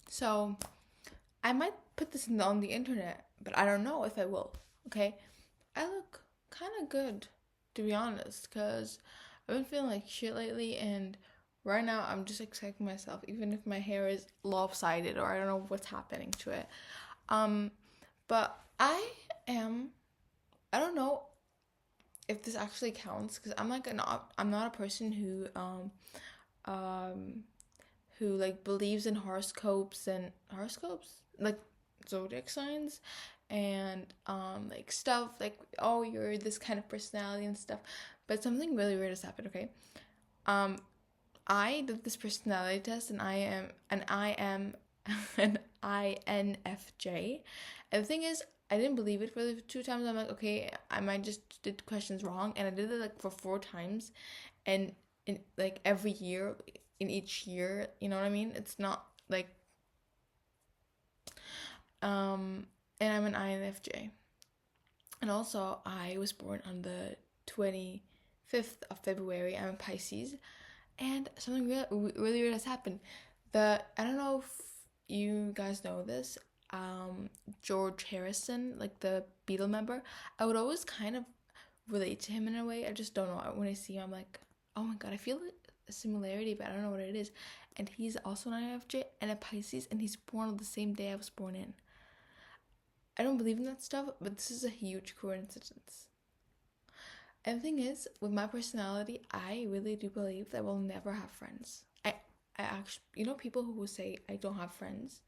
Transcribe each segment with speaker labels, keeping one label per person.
Speaker 1: So I might put this on the internet, but I don't know if I will. Okay, I look kind of good, to be honest, because I've been feeling like shit lately, and right now I'm just accepting myself, even if my hair is lopsided or I don't know what's happening to it. Um, but am. I don't know if this actually counts because I'm not a person um who like believes in horoscopes like zodiac signs and like stuff like, oh, you're this kind of personality and stuff. But something really weird has happened. Okay, um I did this personality test, and I am an INFJ. And the thing is, I didn't believe it for the 2 times. I'm like, okay, I might just did questions wrong, and I did it like for 4 times, and in like every year, in each year, you know what I mean? It's not like um, and I'm an INFJ, and also I was born on the 25th of February. I'm a Pisces, and something really weird has happened. I don't know if you guys know this. George Harrison, like the Beatle member, I would always kind of relate to him in a way. I just don't know. When I see him, I'm like, oh my god, I feel a similarity, but I don't know what it is. And he's also an INFJ and a Pisces, and he's born on the same day I was born in. I don't believe in that stuff, but this is a huge coincidence. And the thing is, with my personality, I really do believe that I will never have friends. I actually, people who will say I don't have friends.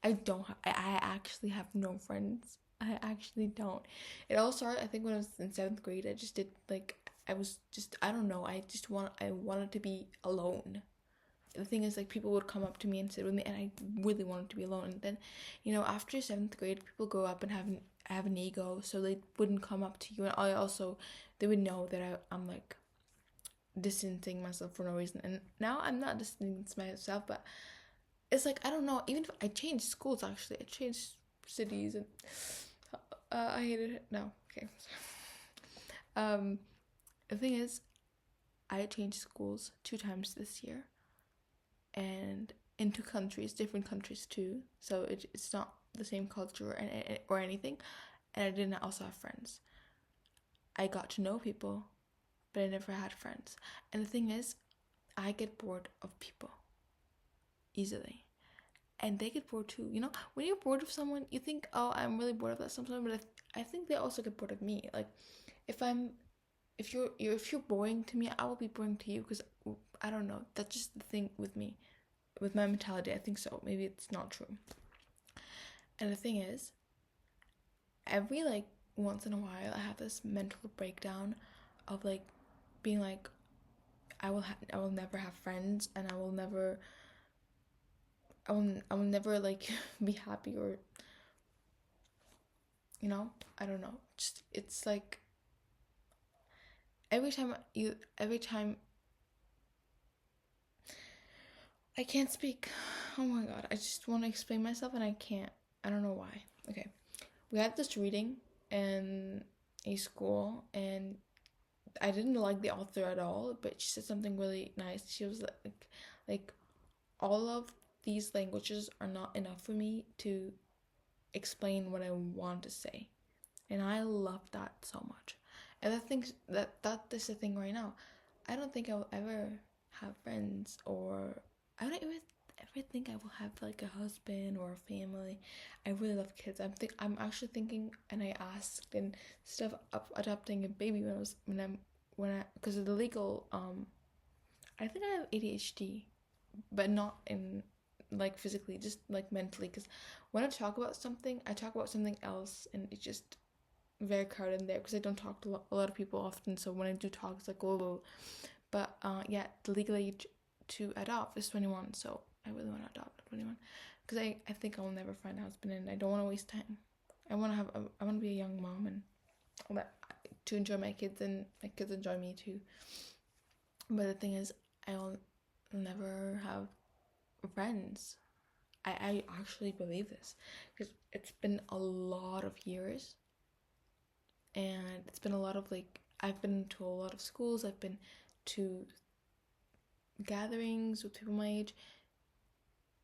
Speaker 1: I don't. I actually have no friends. I actually don't. It all started, I think, when I was in 7th grade. I just did like I was just I don't know. I wanted to be alone. The thing is, like, people would come up to me and sit with me, and I really wanted to be alone. And then, after 7th grade, people grow up and have an ego, so they wouldn't come up to you. And I also, they would know that I'm like distancing myself for no reason. And now I'm not distancing myself, but it's like, I don't know. Even if I changed schools, actually, I changed cities, and I hated it. No, okay. Um, the thing is, I changed schools 2 times this year, and in 2 countries, different countries too. So it's not the same culture or anything. And I didn't also have friends. I got to know people, but I never had friends. And the thing is, I get bored of people easily. And they get bored too. When you're bored of someone, you think, oh, I'm really bored of that someone, but I think they also get bored of me. Like, if I'm, if you're boring to me, I will be boring to you because I don't know. That's just the thing with me, with my mentality. I think so. Maybe it's not true. And the thing is, every like once in a while, I have this mental breakdown of like being like, I will never have friends, and I will never like be happy, or I don't know. Just it's like every time I can't speak. Oh my god, I just want to explain myself and I can't. I don't know why. Okay. We had this reading in a school, and I didn't like the author at all, but she said something really nice. She was like all of these languages are not enough for me to explain what I want to say. And I love that so much. And I think that is the thing right now. I don't think I will ever have friends, or I don't even ever think I will have like a husband or a family. I really love kids. I'm actually thinking, and I asked and stuff of adopting a baby when I because of the legal I think I have ADHD, but not in like physically, just like mentally. Because when I talk about something, I talk about something else, and it's just very crowded in there because I don't talk to a lot of people often. So when I do talk, it's like, whoa. But yeah, the legal age to adopt is 21. So I really want to adopt at 21 because I think I will never find a husband, and I don't want to waste time. I want to be a young mom, and to enjoy my kids, and my kids enjoy me too. But the thing is, I will never have friends. I actually believe this because it's been a lot of years, and it's been a lot of like, I've been to a lot of schools, I've been to gatherings with people my age,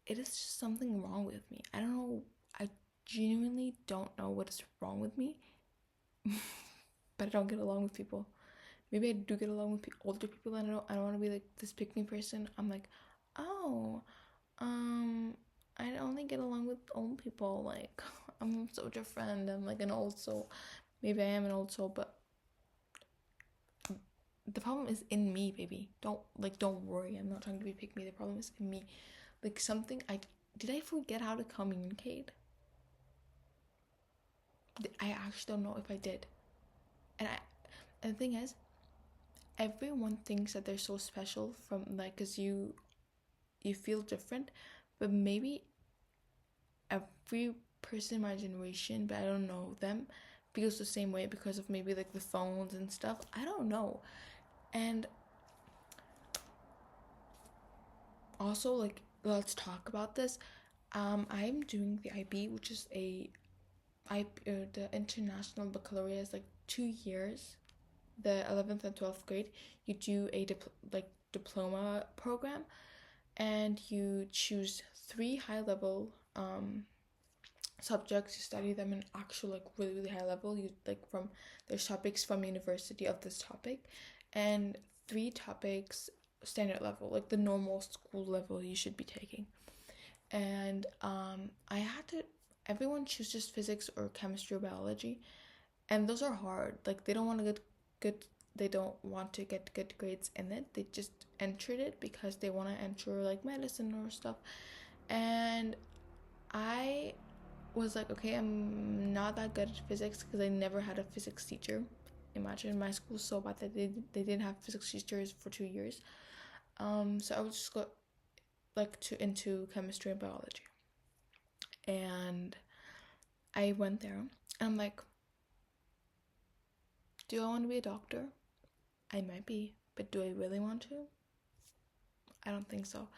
Speaker 1: it is just something wrong with me. I don't know. I genuinely don't know what is wrong with me, but I don't get along with people. Maybe I do get along with older people, and I don't want to be like this pick me person. I'm like, oh, I only get along with old people. Like, I'm such a friend. I'm like an old soul. Maybe I am an old soul, but the problem is in me, baby. Don't worry. I'm not trying to be pick me. The problem is in me. Like something did I forget how to communicate? I actually don't know if I did. And the thing is, everyone thinks that they're so special from like, cause you feel different, but maybe every person in my generation, but I don't know them, feels the same way because of maybe like the phones and stuff. I don't know. And also, like, let's talk about this. I'm doing the IB, which is the International Baccalaureate is like 2 years. The 11th and 12th grade, you do a diploma program, and you choose 3 high level subjects. You study them in actual like really really high level. You like from there's topics from university of this topic, and 3 topics standard level, like the normal school level you should be taking. And I had to. Everyone chooses physics or chemistry or biology, and those are hard. Like they don't want to get good. They don't want to get good grades in it. They just entered it because they want to enter like medicine or stuff. And I was like, okay, I'm not that good at physics because I never had a physics teacher. Imagine my school so bad that they didn't have physics teachers for 2 years. So I would just go like into chemistry and biology. And I went there and I'm like, do I want to be a doctor? I might be, but do I really want to? I don't think so.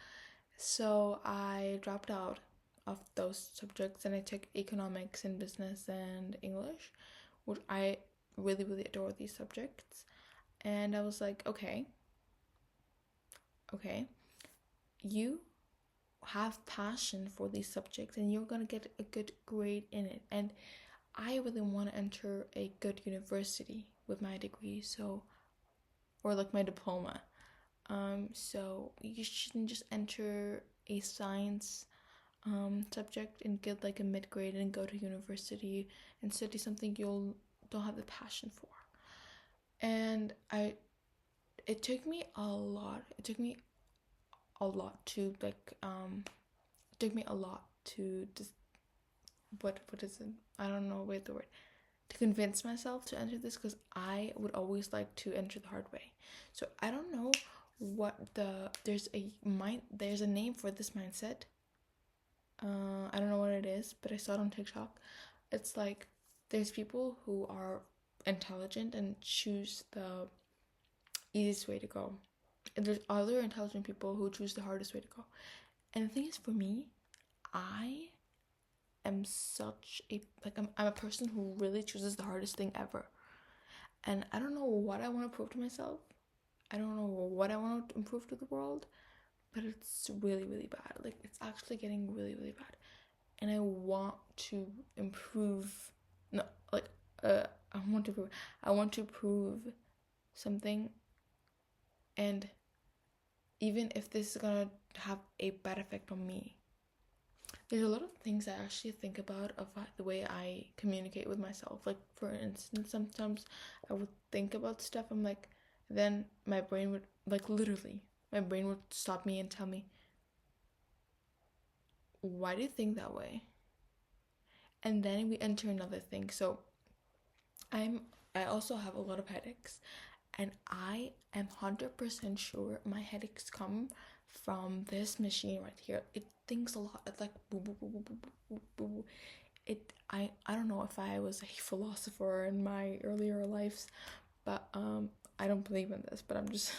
Speaker 1: So I dropped out of those subjects and I took economics and business and English, which I really, really adore these subjects. And I was like, okay, you have passion for these subjects and you're gonna get a good grade in it. And I really want to enter a good university with my degree, so, or like my diploma. So you shouldn't just enter a science subject and get like a mid grade and go to university and study something you don't have the passion for. And it took me a lot. It took me a lot to like it took me a lot to just what is it? I don't know. Wait, the word, to convince myself to enter this, because I would always like to enter the hard way. So I don't know what there's a name for this mindset. I don't know what it is, but I saw it on TikTok. It's like there's people who are intelligent and choose the easiest way to go, and there's other intelligent people who choose the hardest way to go. And the thing is, for me, I am such a I'm a person who really chooses the hardest thing ever. And I don't know what I want to prove to myself. I don't know what I want to improve to the world, but it's really, really bad. Like, it's actually getting really, really bad. And I want to improve. No, like, I want to prove something. And even if this is gonna have a bad effect on me, there's a lot of things I actually think about the way I communicate with myself. Like, for instance, sometimes I would think about stuff. I'm like, then my brain would, like, literally, my brain would stop me and tell me, why do you think that way? And then we enter another thing. So I also have a lot of headaches, and I am 100% sure my headaches come from this machine right here. It thinks a lot. It's like boo boo boo boo boo boo boo boo. I don't know if I was a philosopher in my earlier lives, but I don't believe in this, but I'm just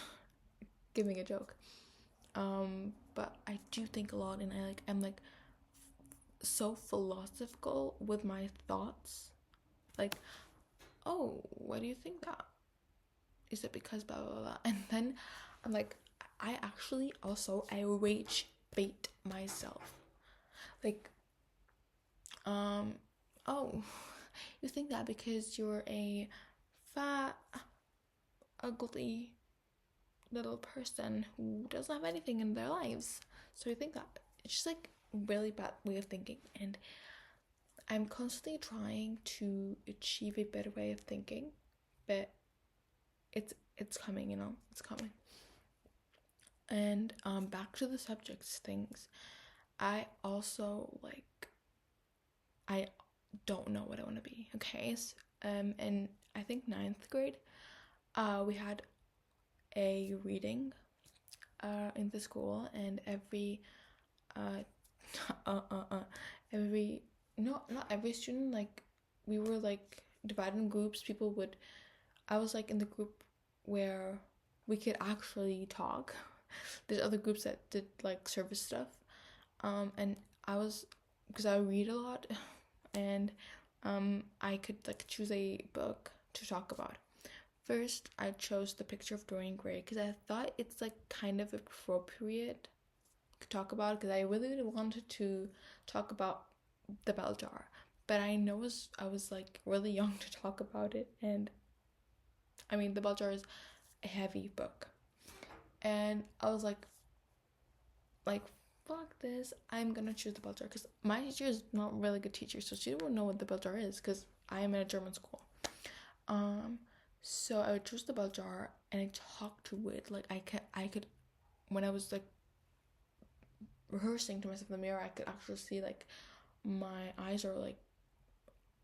Speaker 1: giving a joke. But I do think a lot, and I'm like so philosophical with my thoughts. Like, oh, why do you think that? Is it because blah blah blah? And then I'm like, I actually also I rage bait myself. Like, oh, you think that because you're a fat, ugly little person who doesn't have anything in their lives. So you think that. It's just like really bad way of thinking. And I'm constantly trying to achieve a better way of thinking, but it's coming, it's coming. And back to the subjects things. I also I don't know what I want to be. Okay, so, in I think ninth grade, we had a reading in the school, and every uh, every not every student, like we were like divided in groups. I was like in the group where we could actually talk. There's other groups that did like service stuff, and I was, because I read a lot, and I could like choose a book to talk about. First, I chose The Picture of Dorian Gray because I thought it's like kind of appropriate to talk about, because I really wanted to talk about the bell jar, but I know I was like really young to talk about it, and I mean the bell jar is a heavy book, and I was like fuck this, I'm gonna choose the bell jar, because my teacher is not a really good teacher, so she didn't know what the bell jar is, because I am in a German school. So I would choose the bell jar, and I talked to it like I could when I was like rehearsing to myself in the mirror, I could actually see like my eyes are like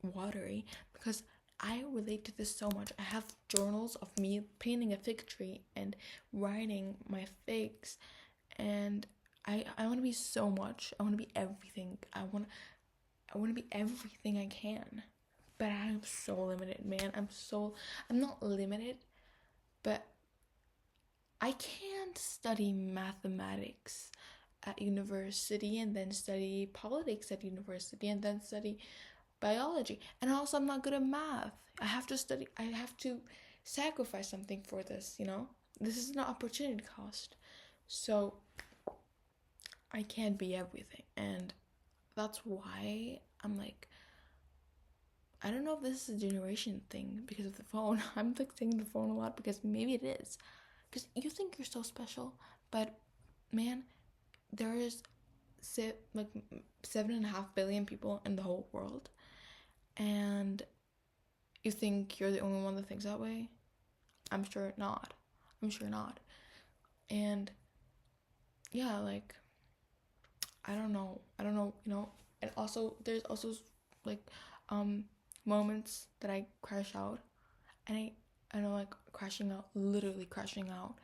Speaker 1: watery, because I relate to this so much. I have journals of me painting a fig tree and writing my figs, and I want to be so much. I want to be everything. I want to be everything I can. But I'm so limited, man. I'm not limited, but I can't study mathematics at university and then study politics at university and then study biology. And also I'm not good at math. I have to sacrifice something for this, This is an opportunity cost. So I can't be everything. And that's why I'm like, I don't know if this is a generation thing because of the phone. I'm like saying the phone a lot because maybe it is. Because you think you're so special, but man, there is like 7.5 billion people in the whole world, and you think you're the only one that thinks that way? I'm sure not. And yeah, like I don't know, and also there's also like moments that I crash out, and I know, like crashing out, literally crashing out,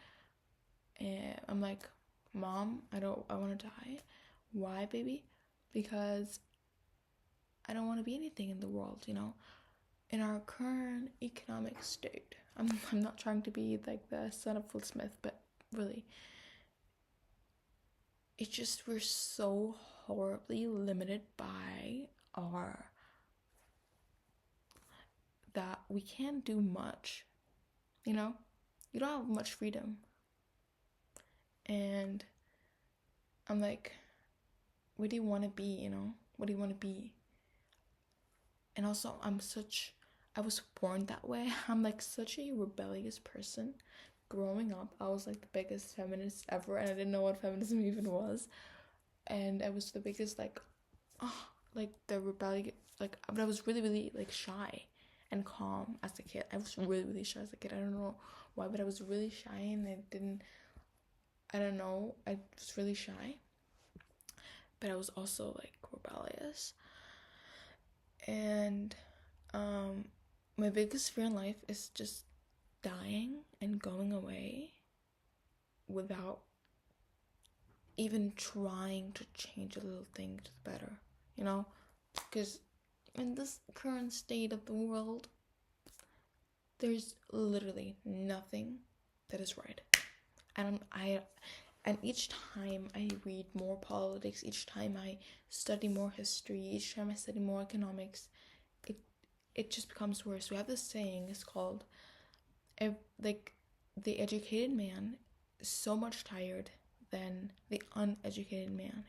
Speaker 1: and I'm like, Mom, I want to die. Why, baby? Because I don't want to be anything in the world, in our current economic state. I'm not trying to be like the son of Will Smith, but really, it's just we're so horribly limited by that we can't do much, you don't have much freedom. And I'm like, what do you want to be, what do you want to be? And also I was born that way. I'm like such a rebellious person. Growing up, I was like the biggest feminist ever, and I didn't know what feminism even was. And I was the biggest like the rebellious, but I was really, really like shy and calm as a kid. I was really, really shy as a kid. I don't know why, but I was really shy, and I don't know, I was really shy. But I was also like rebellious. And my biggest fear in life is just dying and going away without even trying to change a little thing to the better, because in this current state of the world, there's literally nothing that is right. And each time I read more politics, each time I study more history, each time I study more economics, it just becomes worse. We have this saying, it's called, like, the educated man is so much tired than the uneducated man,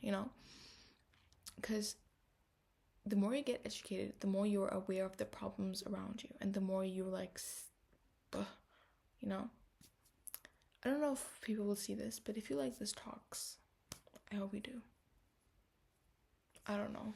Speaker 1: because the more you get educated, the more you're aware of the problems around you, and the more you're like, you know. I don't know if people will see this, but if you like this talks, I hope you do. I don't know.